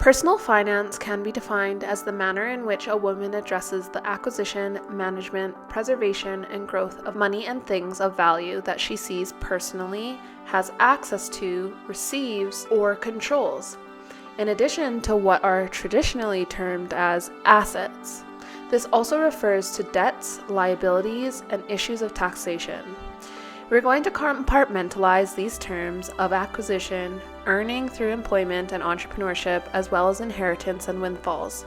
Personal finance can be defined as the manner in which a woman addresses the acquisition, management, preservation, and growth of money and things of value that she sees personally, has access to, receives, or controls, in addition to what are traditionally termed as assets. This also refers to debts, liabilities, and issues of taxation. We're going to compartmentalize these terms of acquisition, earning through employment and entrepreneurship, as well as inheritance and windfalls,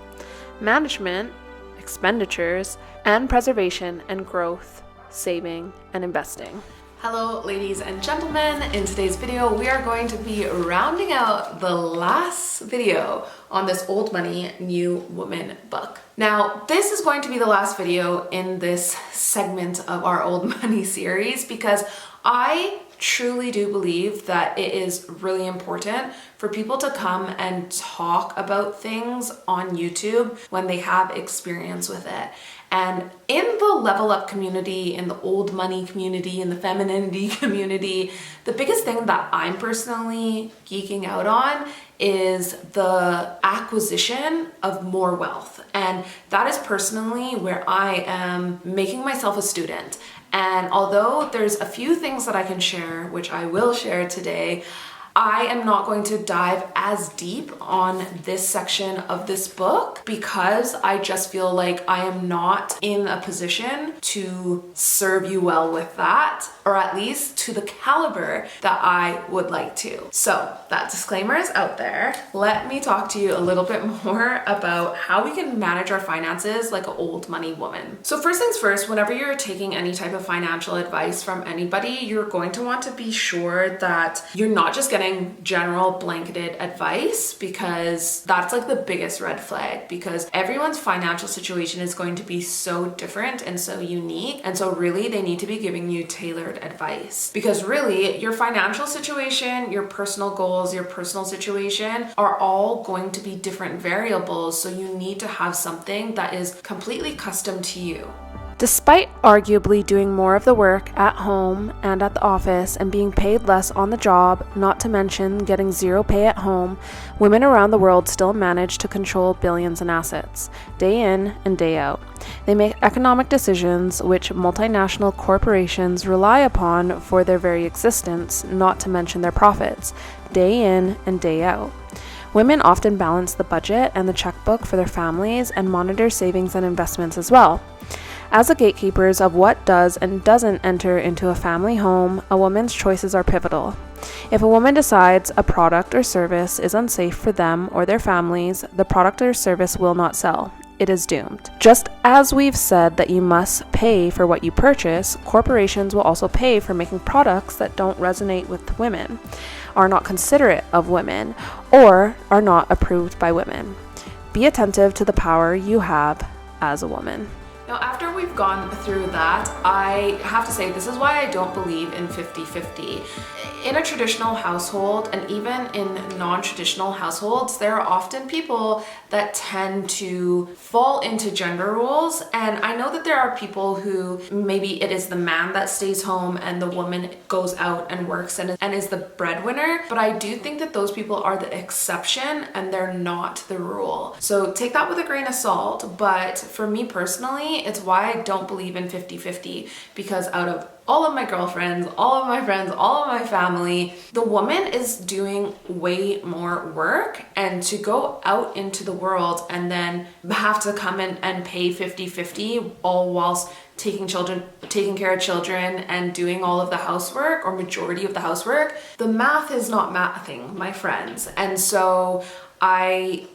management, expenditures, and preservation and growth, saving, and investing. Hello ladies and gentlemen, in today's video we are going to be rounding out the last video on this Old Money, New Woman book. Now this is going to be the last video in this segment of our Old Money series because I truly do believe that it is really important for people to come and talk about things on YouTube when they have experience with it. And in the level up community, in the old money community, in the femininity community, the biggest thing that I'm personally geeking out on is the acquisition of more wealth. And that is personally where I am making myself a student. And although there's a few things that I can share, which I will share today, I am not going to dive as deep on this section of this book because I just feel like I am not in a position to serve you well with that, or at least to the caliber that I would like to. So that disclaimer is out there. Let me talk to you a little bit more about how we can manage our finances like an old money woman. So first things first, whenever you're taking any type of financial advice from anybody, you're going to want to be sure that you're not just getting general blanketed advice, because that's like the biggest red flag, because everyone's financial situation is going to be so different and so unique. And so really they need to be giving you tailored advice, because really your financial situation, your personal goals, your personal situation are all going to be different variables. So you need to have something that is completely custom to you. Despite arguably doing more of the work at home and at the office and being paid less on the job, not to mention getting zero pay at home, women around the world still manage to control billions in assets, day in and day out. They make economic decisions which multinational corporations rely upon for their very existence, not to mention their profits, day in and day out. Women often balance the budget and the checkbook for their families and monitor savings and investments as well. As the gatekeepers of what does and doesn't enter into a family home, a woman's choices are pivotal. If a woman decides a product or service is unsafe for them or their families, the product or service will not sell. It is doomed. Just as we've said that you must pay for what you purchase, corporations will also pay for making products that don't resonate with women, are not considerate of women, or are not approved by women. Be attentive to the power you have as a woman. Now, after we've gone through that, I have to say this is why I don't believe in 50-50. In a traditional household, and even in non-traditional households, there are often people that tend to fall into gender roles. And I know that there are people who maybe it is the man that stays home and the woman goes out and works and is the breadwinner. But I do think that those people are the exception and they're not the rule. So take that with a grain of salt. But for me personally, it's why I don't believe in 50-50, because out of all of my girlfriends, all of my friends, all of my family, the woman is doing way more work, and to go out into the world and then have to come in and pay 50-50 all whilst taking care of children and doing all of the housework, or majority of the housework, the math is not mathing, my friends. And so I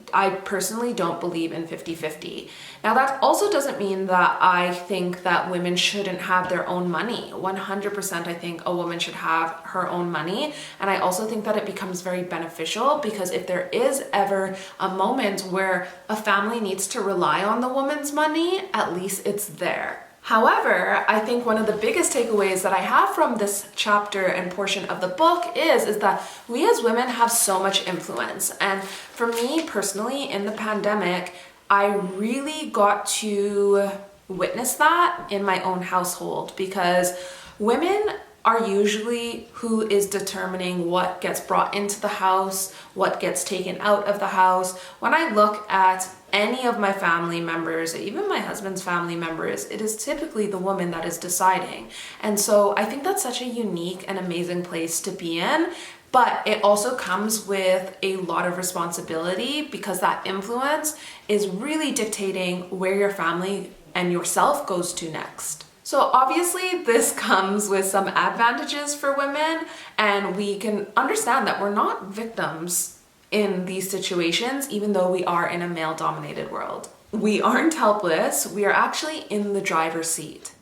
personally don't believe in 50-50. Now that also doesn't mean that I think that women shouldn't have their own money. 100% I think a woman should have her own money. And I also think that it becomes very beneficial, because if there is ever a moment where a family needs to rely on the woman's money, at least it's there. However, I think one of the biggest takeaways that I have from this chapter and portion of the book is that we as women have so much influence. And for me personally, in the pandemic, I really got to witness that in my own household, because women are usually who is determining what gets brought into the house, what gets taken out of the house. When I look at any of my family members, even my husband's family members, it is typically the woman that is deciding. And so I think that's such a unique and amazing place to be in. But it also comes with a lot of responsibility, because that influence is really dictating where your family and yourself goes to next. So obviously this comes with some advantages for women, and we can understand that we're not victims in these situations, even though we are in a male-dominated world. We aren't helpless, we are actually in the driver's seat.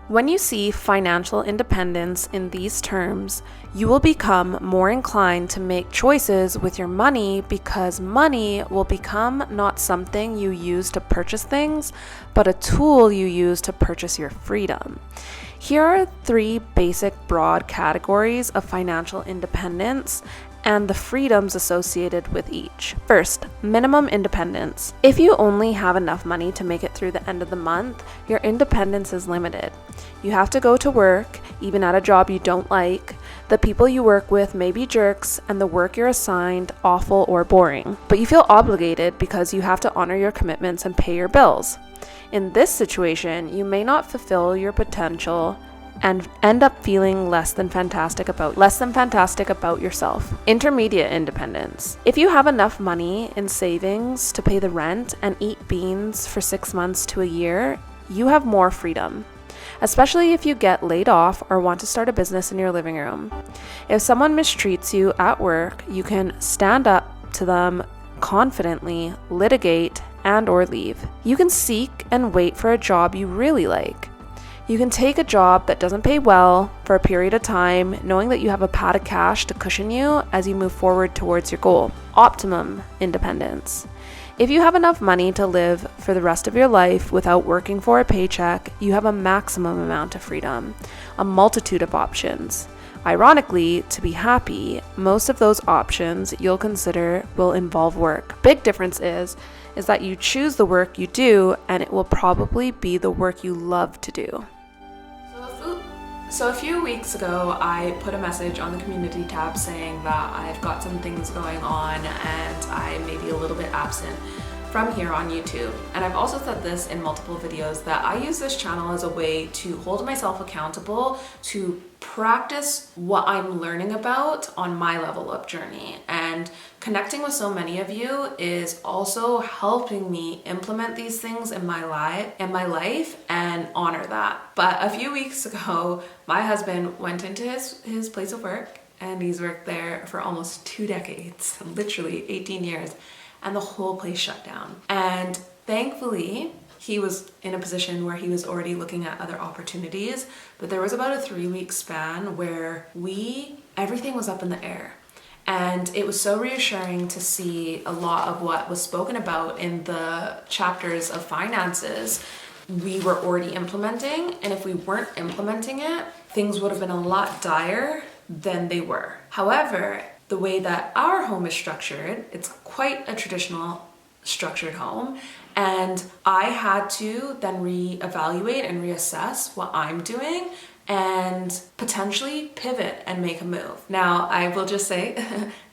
When you see financial independence in these terms, you will become more inclined to make choices with your money, because money will become not something you use to purchase things, but a tool you use to purchase your freedom. Here are 3 basic broad categories of financial independence and the freedoms associated with each. First, minimum independence. If you only have enough money to make it through the end of the month, your independence is limited. You have to go to work, even at a job you don't like. The people you work with may be jerks, and the work you're assigned awful or boring. But you feel obligated because you have to honor your commitments and pay your bills. In this situation, you may not fulfill your potential and end up feeling less than fantastic about yourself. Intermediate independence. If you have enough money in savings to pay the rent and eat beans for 6 months to a year, you have more freedom, especially if you get laid off or want to start a business in your living room. If someone mistreats you at work, you can stand up to them confidently, litigate, and/or leave. You can seek and wait for a job you really like. You can take a job that doesn't pay well for a period of time, knowing that you have a pad of cash to cushion you as you move forward towards your goal. Optimum independence. If you have enough money to live for the rest of your life without working for a paycheck, you have a maximum amount of freedom, a multitude of options. Ironically, to be happy, most of those options you'll consider will involve work. Big difference is that you choose the work you do, and it will probably be the work you love to do. So a few weeks ago, I put a message on the community tab saying that I've got some things going on and I may be a little bit absent from here on YouTube. And I've also said this in multiple videos that I use this channel as a way to hold myself accountable to practice what I'm learning about on my level up journey. And connecting with so many of you is also helping me implement these things in my life and honor that. But a few weeks ago, my husband went into his place of work, and he's worked there for almost 2 decades, literally 18 years. And the whole place shut down. And thankfully, he was in a position where he was already looking at other opportunities, but there was about a 3-week span where everything was up in the air. And it was so reassuring to see a lot of what was spoken about in the chapters of finances we were already implementing. And if we weren't implementing it, things would have been a lot dire than they were. However, the way that our home is structured, it's quite a traditional structured home, and I had to then reevaluate and reassess what I'm doing and potentially pivot and make a move. Now, I will just say,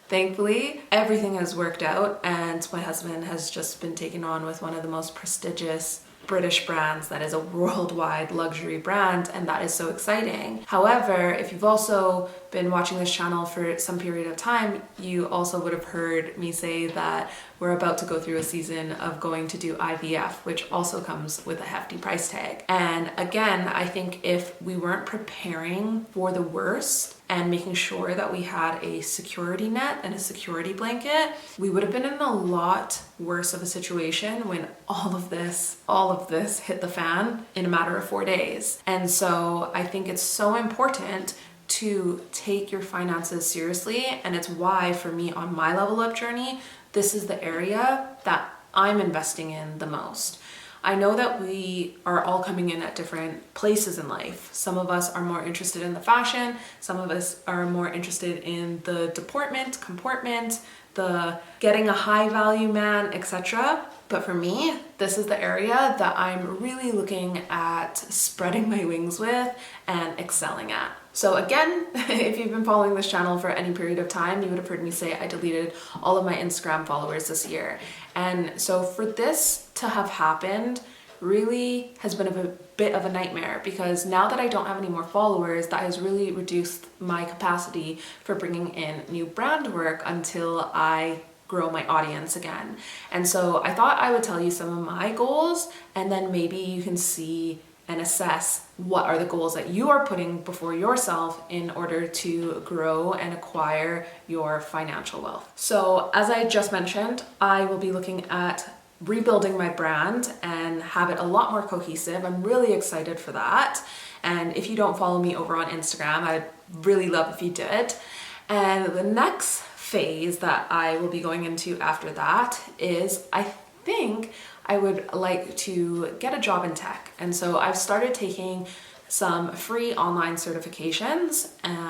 thankfully, everything has worked out, and my husband has just been taken on with one of the most prestigious British brands that is a worldwide luxury brand, and that is so exciting. However, if you've also been watching this channel for some period of time, you also would have heard me say that we're about to go through a season of going to do IVF, which also comes with a hefty price tag. And again, I think if we weren't preparing for the worst and making sure that we had a security net and a security blanket, we would have been in a lot worse of a situation when all of this hit the fan in a matter of 4 days. And so I think it's so important to take your finances seriously, and it's why for me on my level up journey, this is the area that I'm investing in the most. I know that we are all coming in at different places in life. Some of us are more interested in the fashion, some of us are more interested in the comportment, the getting a high value man, etc. But for me, this is the area that I'm really looking at spreading my wings with and excelling at. So again, if you've been following this channel for any period of time, you would have heard me say I deleted all of my Instagram followers this year. And so for this to have happened really has been a bit of a nightmare, because now that I don't have any more followers, that has really reduced my capacity for bringing in new brand work until I grow my audience again. And so I thought I would tell you some of my goals, and then maybe you can see and assess what are the goals that you are putting before yourself in order to grow and acquire your financial wealth. So as I just mentioned, I will be looking at rebuilding my brand and have it a lot more cohesive. I'm really excited for that. And if you don't follow me over on Instagram, I'd really love if you did. And the next phase that I will be going into after that is, I think I would like to get a job in tech. And so I've started taking some free online certifications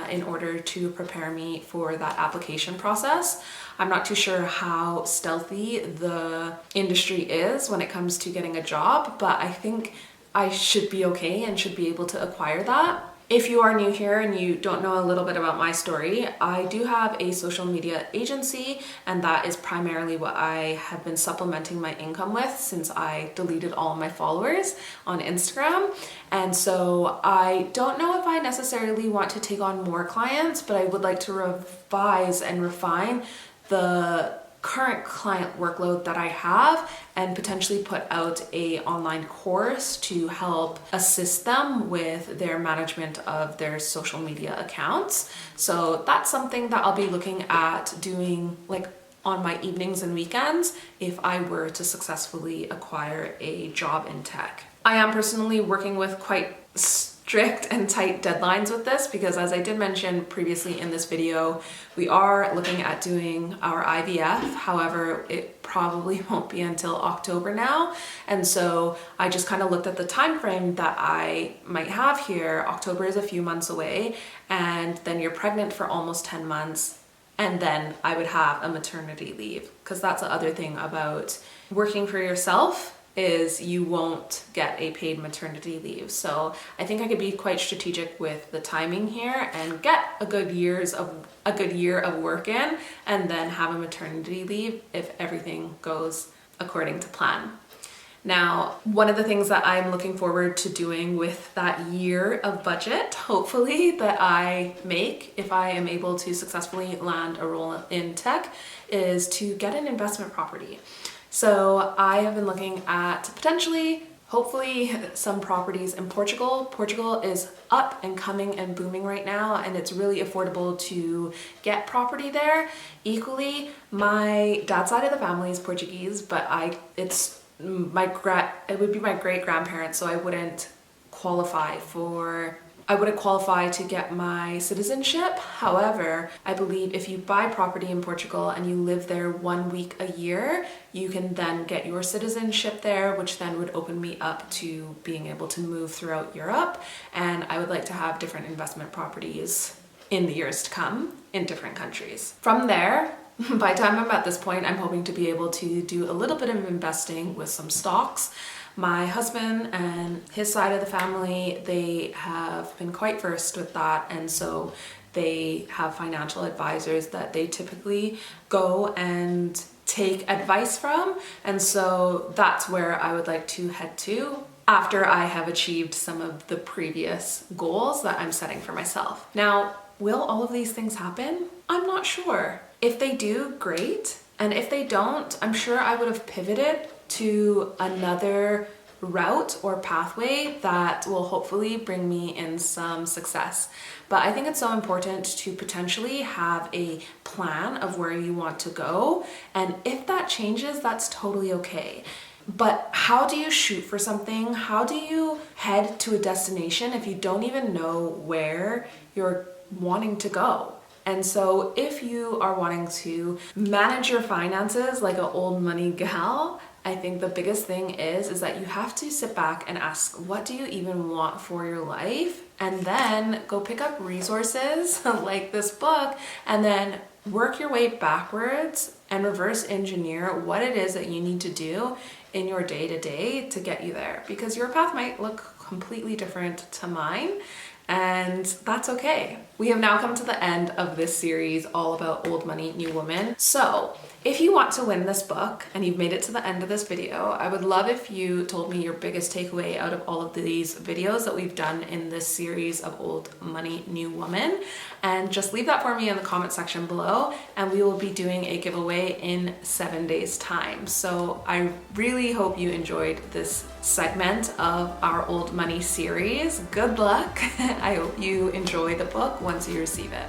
in order to prepare me for that application process. I'm not too sure how stealthy the industry is when it comes to getting a job, but I think I should be okay and should be able to acquire that. If you are new here and you don't know a little bit about my story, I do have a social media agency, and that is primarily what I have been supplementing my income with since I deleted all of my followers on Instagram. And so I don't know if I necessarily want to take on more clients, but I would like to revise and refine the current client workload that I have and potentially put out a online course to help assist them with their management of their social media accounts. So that's something that I'll be looking at doing like on my evenings and weekends if I were to successfully acquire a job in tech. I am personally working with quite strict and tight deadlines with this because, as I did mention previously in this video, we are looking at doing our IVF. However, it probably won't be until October now. And so I just kind of looked at the time frame that I might have here. October is a few months away, and then you're pregnant for almost 10 months. And then I would have a maternity leave, because that's the other thing about working for yourself is you won't get a paid maternity leave. So I think I could be quite strategic with the timing here and get a good year of work in, and then have a maternity leave if everything goes according to plan. Now, one of the things that I'm looking forward to doing with that year of budget, hopefully, that I make if I am able to successfully land a role in tech, is to get an investment property. So I have been looking at potentially, hopefully, some properties in Portugal. Portugal is up and coming and booming right now, and it's really affordable to get property there. Equally, my dad's side of the family is Portuguese, but it would be my great grandparents, so I wouldn't qualify to get my citizenship. However, I believe if you buy property in Portugal and you live there 1 week a year, you can then get your citizenship there, which then would open me up to being able to move throughout Europe. And I would like to have different investment properties in the years to come in different countries. From there, by the time I'm at this point, I'm hoping to be able to do a little bit of investing with some stocks. My husband and his side of the family, they have been quite versed with that, and so they have financial advisors that they typically go and take advice from, and so that's where I would like to head to after I have achieved some of the previous goals that I'm setting for myself. Now, will all of these things happen? I'm not sure. If they do, great, and if they don't, I'm sure I would have pivoted to another route or pathway that will hopefully bring me in some success. But I think it's so important to potentially have a plan of where you want to go, and if that changes, that's totally okay. But how do you shoot for something? How do you head to a destination if you don't even know where you're wanting to go? And so if you are wanting to manage your finances like an old money gal, I think the biggest thing is that you have to sit back and ask, what do you even want for your life? And then go pick up resources like this book, and then work your way backwards and reverse engineer what it is that you need to do in your day-to-day to get you there, because your path might look completely different to mine. and that's okay. We have now come to the end of this series all about Old Money, New Woman. So if you want to win this book and you've made it to the end of this video, I would love if you told me your biggest takeaway out of all of these videos that we've done in this series of Old Money, New Woman. And just leave that for me in the comment section below, and we will be doing a giveaway in 7 days time. So I really hope you enjoyed this segment of our Old Money series. Good luck. I hope you enjoy the book once you receive it.